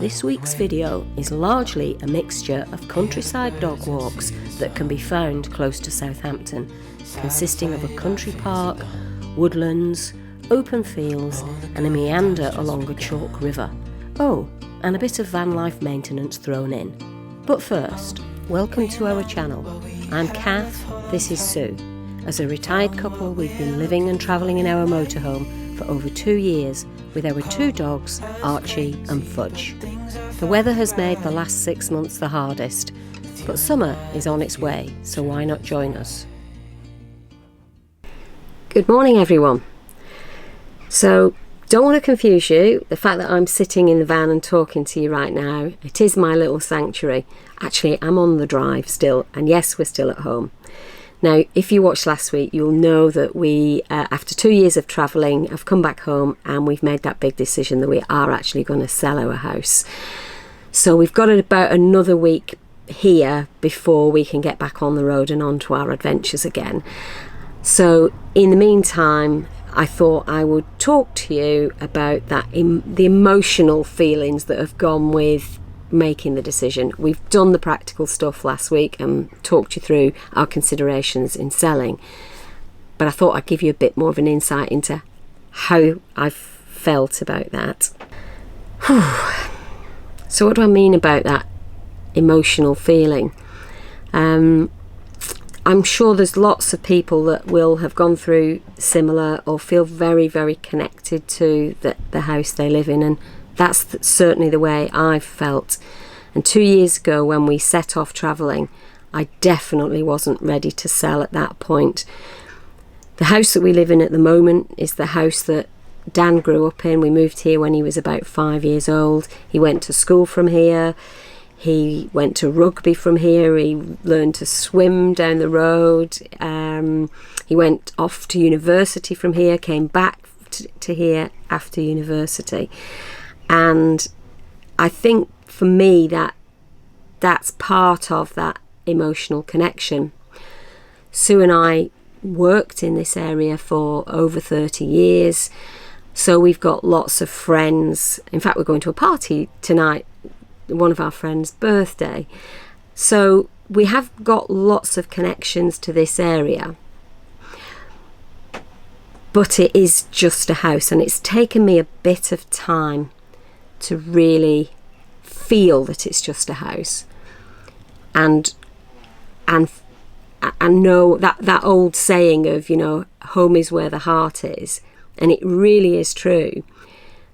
This week's video is largely a mixture of countryside dog walks that can be found close to Southampton, consisting of a country park, woodlands, open fields and a meander along a chalk river. Oh, and a bit of van life maintenance thrown in. But first, welcome to our channel. I'm Kath, this is Sue. As a retired couple, we've been living and travelling in our motorhome for over 2 years with our 2 dogs, Archie and Fudge. The weather has made the last 6 months the hardest, but summer is on its way, so why not join us? Good morning everyone. So, don't want to confuse you, the fact that I'm sitting in the van and talking to you right now, it is my little sanctuary. Actually, I'm on the drive still, and yes, we're still at home. Now, if you watched last week, you'll know that we, after 2 years of travelling, have come back home and we've made that big decision that we are actually going to sell our house. So we've got about another week here before we can get back on the road and on to our adventures again. So in the meantime, I thought I would talk to you about the emotional feelings that have gone with making the decision. We've done the practical stuff last week and talked you through our considerations in selling, but I thought I'd give you a bit more of an insight into how I've felt about that. So what do I mean about that emotional feeling? I'm sure there's lots of people that will have gone through similar or feel very, very connected to the house they live in, and that's certainly the way I've felt. And 2 years ago when we set off travelling, I definitely wasn't ready to sell at that point. The house that we live in at the moment is the house that Dan grew up in. We moved here when he was about 5 years old. He went to school from here. He went to rugby from here. He learned to swim down the road. He went off to university from here, came back to here after university. And I think for me that's part of that emotional connection. Sue and I worked in this area for over 30 years. So we've got lots of friends. In fact, we're going to a party tonight, one of our friends' birthday. So we have got lots of connections to this area. But it is just a house, and it's taken me a bit of time to really feel that it's just a house and know that old saying of, you know, home is where the heart is, and it really is true.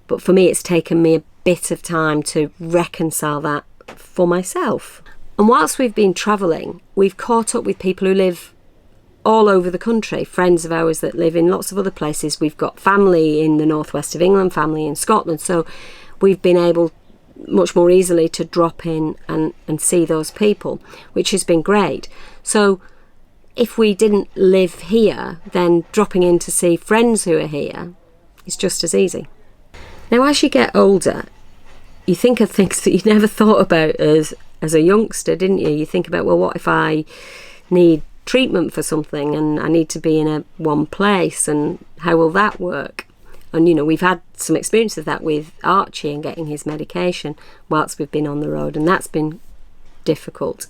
But for me, it's taken me a bit of time to reconcile that for myself. And whilst we've been travelling, we've caught up with people who live all over the country, friends of ours that live in lots of other places. We've got family in the northwest of England, family in Scotland, so we've been able much more easily to drop in and see those people, which has been great. So if we didn't live here, then dropping in to see friends who are here is just as easy. Now, as you get older, you think of things that you never thought about as a youngster, didn't you? You think about, well, what if I need treatment for something and I need to be in one place, and how will that work? And, you know, we've had some experience of that with Archie and getting his medication whilst we've been on the road, and that's been difficult.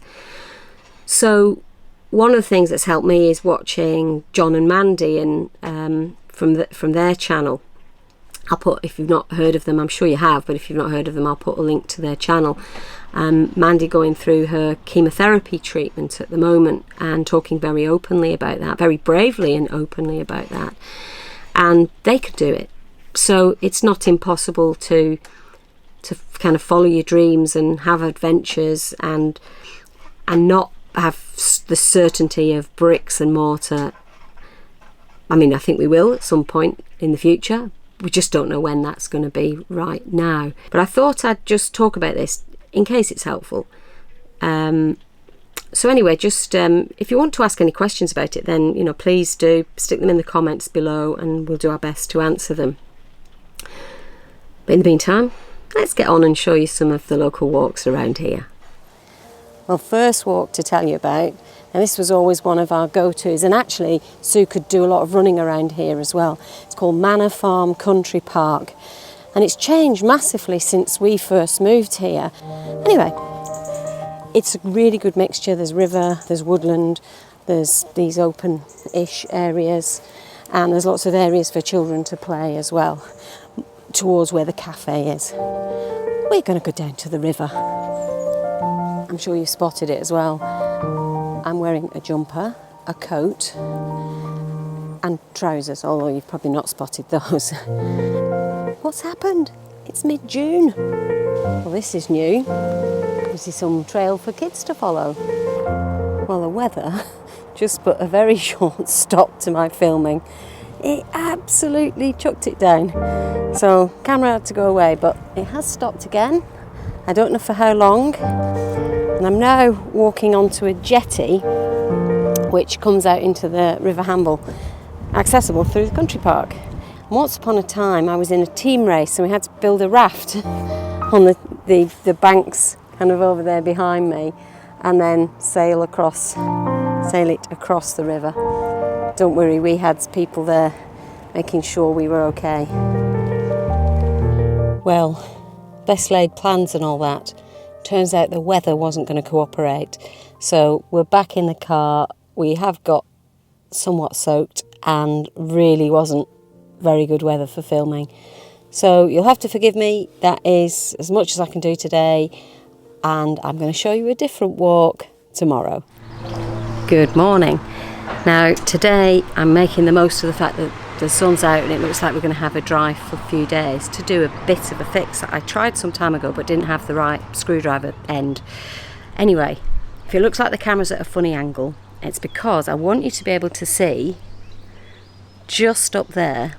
So one of the things that's helped me is watching John and Mandy and from their channel. I'll put, if you've not heard of them, I'm sure you have, but if you've not heard of them, I'll put a link to their channel. Mandy going through her chemotherapy treatment at the moment and talking very openly about that, very bravely and openly about that. And they could do it. So it's not impossible to kind of follow your dreams and have adventures and not have the certainty of bricks and mortar. I mean, I think we will at some point in the future. We just don't know when that's going to be right now. But I thought I'd just talk about this in case it's helpful. So anyway, just if you want to ask any questions about it, then, you know, please do stick them in the comments below and we'll do our best to answer them. But in the meantime, let's get on and show you some of the local walks around here. Well, first walk to tell you about, and this was always one of our go-tos, and actually Sue could do a lot of running around here as well. It's called Manor Farm Country Park, and it's changed massively since we first moved here. Anyway, it's a really good mixture. There's river, there's woodland, there's these open-ish areas, and there's lots of areas for children to play as well, towards where the cafe is. We're going to go down to the river. I'm sure you've spotted it as well. I'm wearing a jumper, a coat, and trousers, although you've probably not spotted those. What's happened? It's mid-June. Well, this is new. This is some trail for kids to follow. Well, the weather just put a very short stop to my filming. It absolutely chucked it down. So, camera had to go away, but it has stopped again. I don't know for how long. And I'm now walking onto a jetty which comes out into the River Hamble, accessible through the country park. Once upon a time I was in a team race and we had to build a raft on the banks kind of over there behind me, and then sail it across the river. Don't worry, we had people there making sure we were okay. Well, best laid plans and all that. Turns out the weather wasn't going to cooperate. So we're back in the car. We have got somewhat soaked and really wasn't very good weather for filming. So you'll have to forgive me. That is as much as I can do today. And I'm going to show you a different walk tomorrow. Good morning. Now today I'm making the most of the fact that the sun's out and it looks like we're going to have a drive for a few days to do a bit of a fix that I tried some time ago but didn't have the right screwdriver end. Anyway, if it looks like the camera's at a funny angle, it's because I want you to be able to see just up there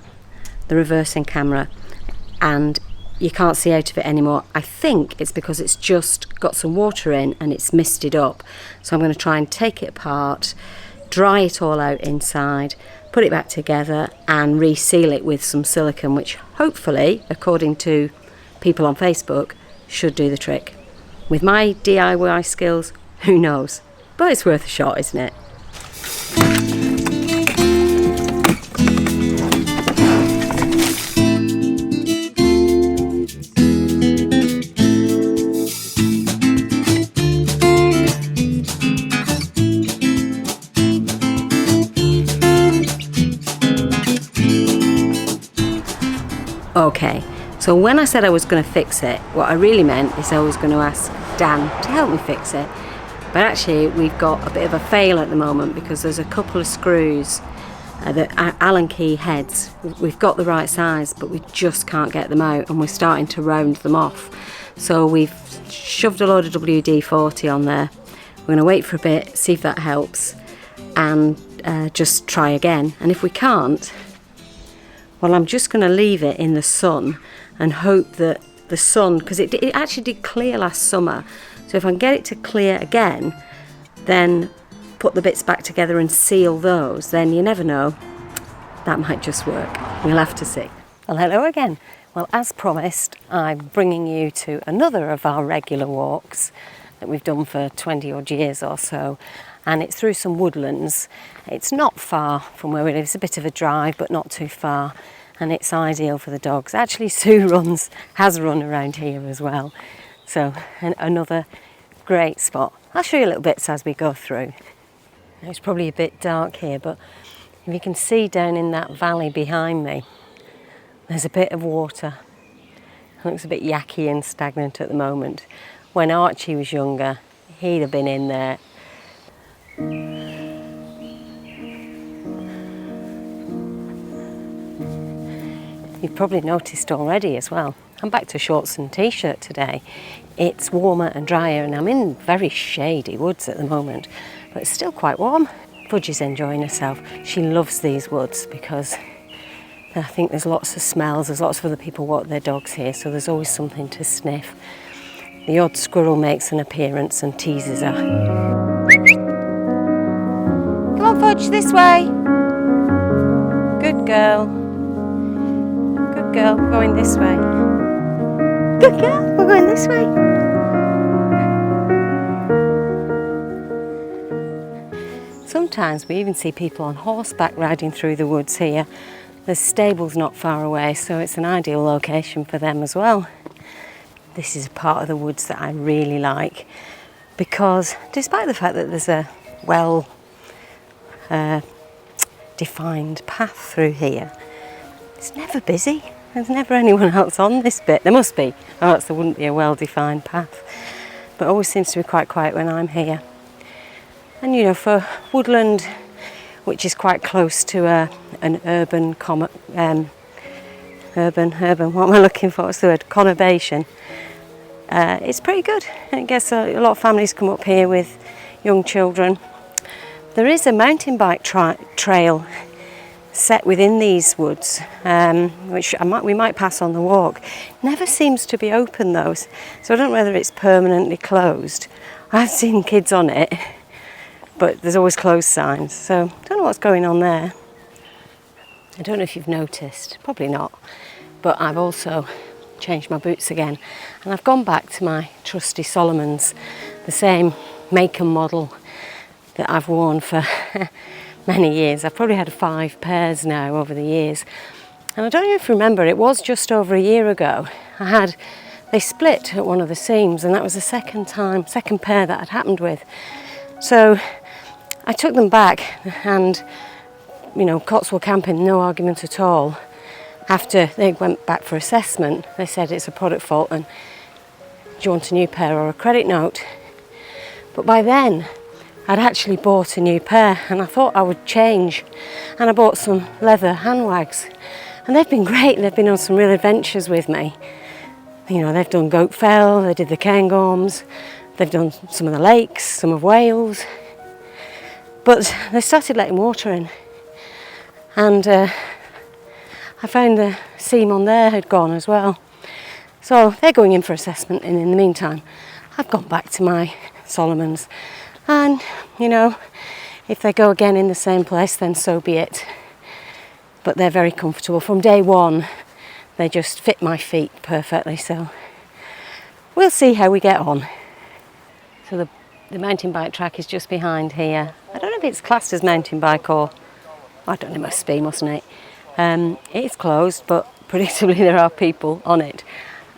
the reversing camera, and you can't see out of it anymore. I think it's because it's just got some water in and it's misted up. So I'm going to try and take it apart, dry it all out inside, put it back together and reseal it with some silicone, which hopefully, according to people on Facebook, should do the trick. With my DIY skills, who knows? But it's worth a shot, isn't it? Okay, so when I said I was going to fix it, what I really meant is I was going to ask Dan to help me fix it. But actually we've got a bit of a fail at the moment because there's a couple of screws, the Allen key heads. We've got the right size but we just can't get them out and we're starting to round them off. So we've shoved a load of WD-40 on there. We're going to wait for a bit, see if that helps, and just try again. And if we can't, well, I'm just going to leave it in the sun and hope that the sun, because it actually did clear last summer, so if I can get it to clear again, then put the bits back together and seal those, then you never know, that might just work. We'll have to see. Well, hello again. Well, as promised, I'm bringing you to another of our regular walks that we've done for 20 odd years or so, and it's through some woodlands. It's not far from where we live. It's a bit of a drive, but not too far, and it's ideal for the dogs. Actually, Sue has run around here as well, so another great spot. I'll show you little bits as we go through. It's probably a bit dark here, but if you can see down in that valley behind me, there's a bit of water. It looks a bit yucky and stagnant at the moment. When Archie was younger, he'd have been in there. You've probably noticed already as well, I'm back to shorts and t-shirt today. It's warmer and drier and I'm in very shady woods at the moment, but it's still quite warm. Fudge is enjoying herself. She loves these woods because I think there's lots of smells, there's lots of other people walk their dogs here, so there's always something to sniff. The odd squirrel makes an appearance and teases her. Come on, Fudge, this way. Good girl. Good girl, we're going this way. Good girl, we're going this way. Sometimes we even see people on horseback riding through the woods here. There's stables not far away, so it's an ideal location for them as well. This is a part of the woods that I really like because despite the fact that there's a well defined path through here, it's never busy. There's never anyone else on this bit. There must be, or else there wouldn't be a well-defined path. But it always seems to be quite quiet when I'm here. And you know, for woodland, which is quite close to an urban, what am I looking for? What's the word? Conurbation. It's pretty good. I guess a lot of families come up here with young children. There is a mountain bike trail set within these woods, which we might pass on the walk. Never seems to be open though, so I don't know whether it's permanently closed. I've seen kids on it, but there's always closed signs, so I don't know what's going on there. I don't know if you've noticed, probably not, but I've also changed my boots again, and I've gone back to my trusty Solomon's, the same make and model that I've worn for many years. I've probably had 5 pairs now over the years, and I don't know if you remember, it was just over a year ago they split at one of the seams, and that was the second pair that had happened with. So I took them back, and you know, Cotswold Camping, no argument at all. After they went back for assessment, they said it's a product fault and do you want a new pair or a credit note? But by then I'd actually bought a new pair, and I thought I would change, and I bought some leather handwags, and they've been great. They've been on some real adventures with me. You know, they've done Goat Fell, they did the Cairngorms, they've done some of the lakes, some of Wales, but they started letting water in, and I found the seam on there had gone as well. So they're going in for assessment, and in the meantime I've gone back to my Solomon's. And, you know, if they go again in the same place, then so be it. But they're very comfortable. From day one, they just fit my feet perfectly. So we'll see how we get on. So the mountain bike track is just behind here. I don't know if it's classed as mountain bike or, I don't know, it must be, mustn't it? It's closed, but predictably there are people on it.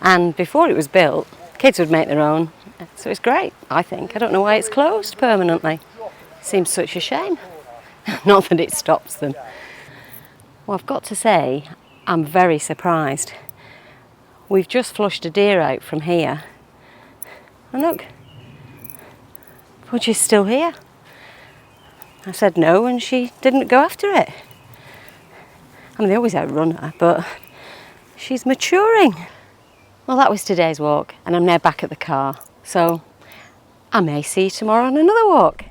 And before it was built, kids would make their own. So it's great, I think. I don't know why it's closed permanently. Seems such a shame. Not that it stops them. Well, I've got to say, I'm very surprised. We've just flushed a deer out from here. And look, Fudge is still here. I said no, and she didn't go after it. I mean, they always outrun her, but she's maturing. Well, that was today's walk, and I'm now back at the car. So I may see you tomorrow on another walk.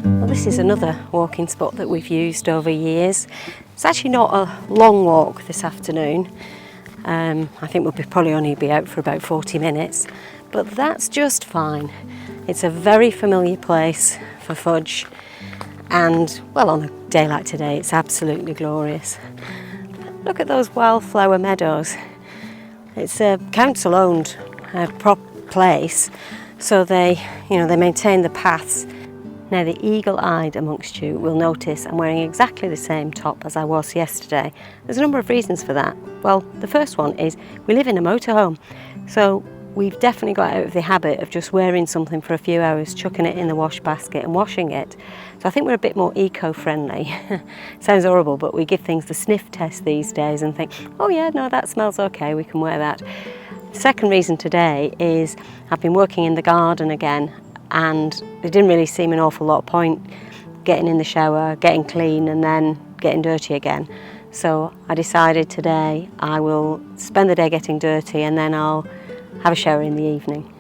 Well, this is another walking spot that we've used over years. It's actually not a long walk this afternoon. I think we'll probably only be out for about 40 minutes, but that's just fine. It's a very familiar place for Fudge, and well, on a day like today, it's absolutely glorious. Look at those wildflower meadows. It's a council-owned place, so they maintain the paths. Now, the eagle-eyed amongst you will notice I'm wearing exactly the same top as I was yesterday. There's a number of reasons for that. Well, the first one is we live in a motorhome, so we've definitely got out of the habit of just wearing something for a few hours, chucking it in the wash basket and washing it. So I think we're a bit more eco-friendly. Sounds horrible, but we give things the sniff test these days and think, oh yeah, no, that smells okay, we can wear that. The second reason today is I've been working in the garden again, and there didn't really seem an awful lot of point getting in the shower, getting clean and then getting dirty again. So I decided today I will spend the day getting dirty and then I'll have a shower in the evening.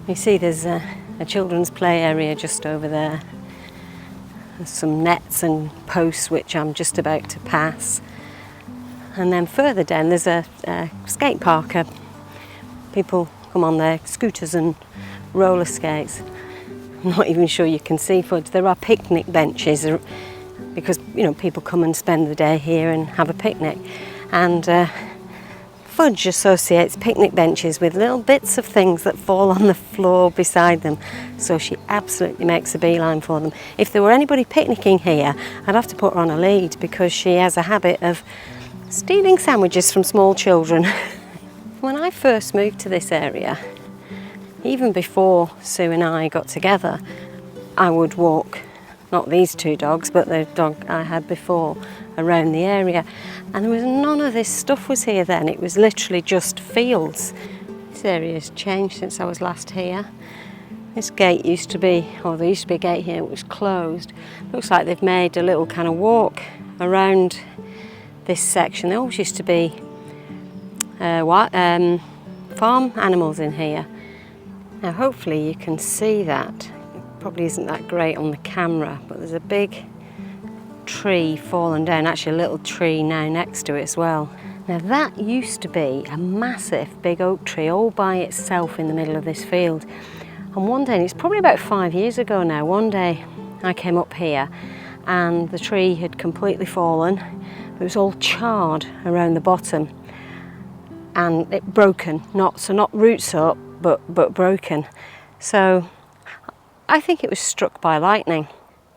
You see there's a children's play area just over there. There's some nets and posts which I'm just about to pass. And then further down there's a skate park. People come on their scooters and roller skates. I'm not even sure you can see Fudge. There are picnic benches because people come and spend the day here and have a picnic. And Fudge associates picnic benches with little bits of things that fall on the floor beside them, so she absolutely makes a beeline for them. If there were anybody picnicking here, I'd have to put her on a lead, because she has a habit of stealing sandwiches from small children. When I first moved to this area, even before Sue and I got together, I would walk, not these two dogs, but the dog I had before, around the area, and there was none of this stuff was here then. It was literally just fields. This area has changed since I was last here. This gate used to be, or there used to be a gate here, it was closed. Looks like they've made a little kind of walk around this section. There always used to be farm animals in here. Now hopefully you can see that. It probably isn't that great on the camera, but there's a big tree fallen down, actually a little tree now next to it as well. Now that used to be a massive big oak tree all by itself in the middle of this field, and one day, and it's probably about 5 years ago now, one day I came up here and the tree had completely fallen. It was all charred around the bottom and it broken, not roots up, but broken. So I think it was struck by lightning.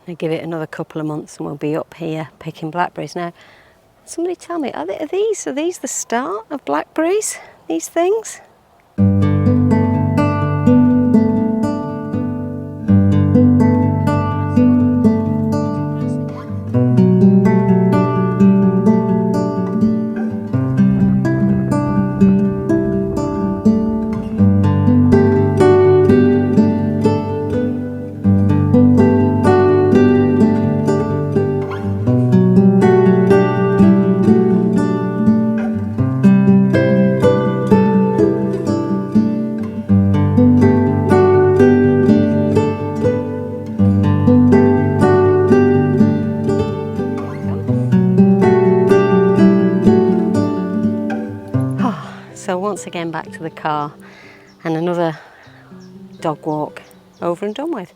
I'll give it another couple of months and we'll be up here picking blackberries. Now, somebody tell me, are these the start of blackberries, these things? So once again back to the car and another dog walk over and done with.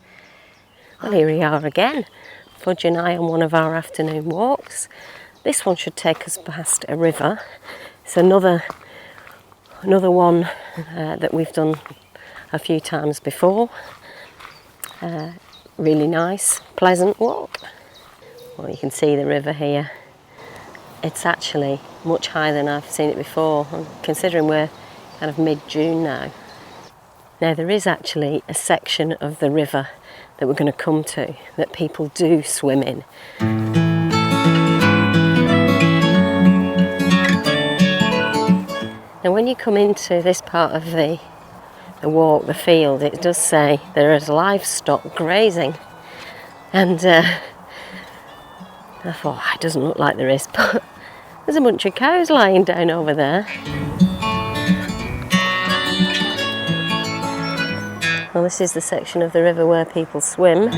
Well, here we are again, Fudge and I on one of our afternoon walks. This one should take us past a river. It's another one that we've done a few times before. Really nice, pleasant walk. Well, you can see the river here. It's actually much higher than I've seen it before, considering we're kind of mid-June now. Now there is actually a section of the river that we're going to come to that people do swim in. Now when you come into this part of the walk, the field, it does say there is livestock grazing, and I thought, it doesn't look like there is, but there's a bunch of cows lying down over there. Well, this is the section of the river where people swim.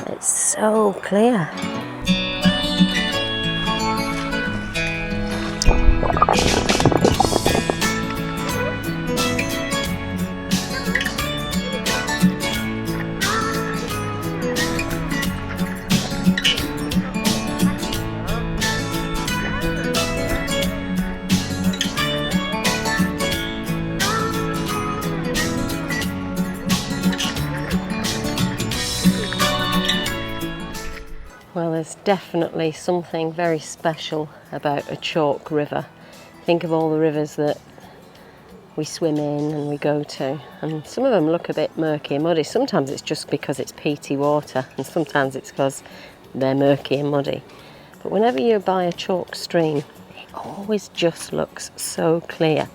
It's so clear. Well, there's definitely something very special about a chalk river. Think of all the rivers that we swim in and we go to, and some of them look a bit murky and muddy. Sometimes it's just because it's peaty water, and sometimes it's because they're murky and muddy. But whenever you're by a chalk stream, it always just looks so clear.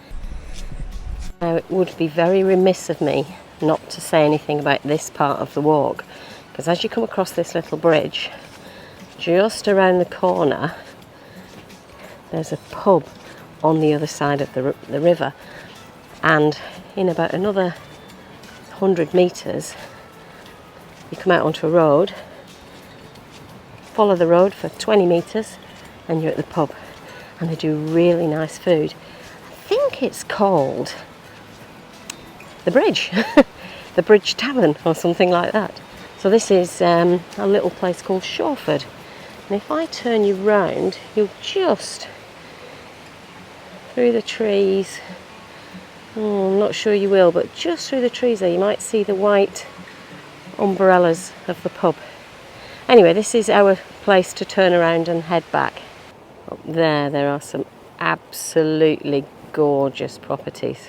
Now, it would be very remiss of me not to say anything about this part of the walk, because as you come across this little bridge, just around the corner there's a pub on the other side of the river, and in about another 100 metres you come out onto a road, follow the road for 20 metres and you're at the pub, and they do really nice food. I think it's called the Bridge the Bridge Tavern or something like that. So this is a little place called Shawford. And if I turn you round, you'll just, through the trees, I'm not sure you will, but just through the trees there you might see the white umbrellas of the pub. Anyway, this is our place to turn around and head back. Up there are some absolutely gorgeous properties.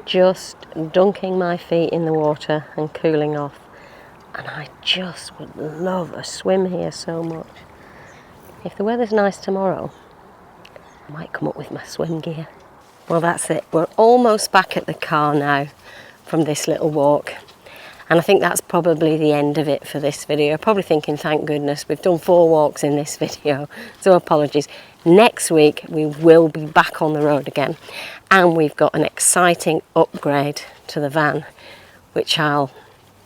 Just dunking my feet in the water and cooling off. And I just would love a swim here so much. If the weather's nice tomorrow, I might come up with my swim gear. Well, that's it. We're almost back at the car now from this little walk. And I think that's probably the end of it for this video. Probably thinking, thank goodness, we've done 4 walks in this video. So apologies. Next week, we will be back on the road again. And we've got an exciting upgrade to the van, which I'll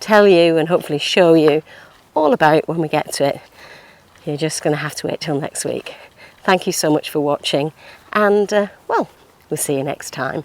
tell you and hopefully show you all about when we get to it. You're just going to have to wait till next week. Thank you so much for watching, and well, we'll see you next time.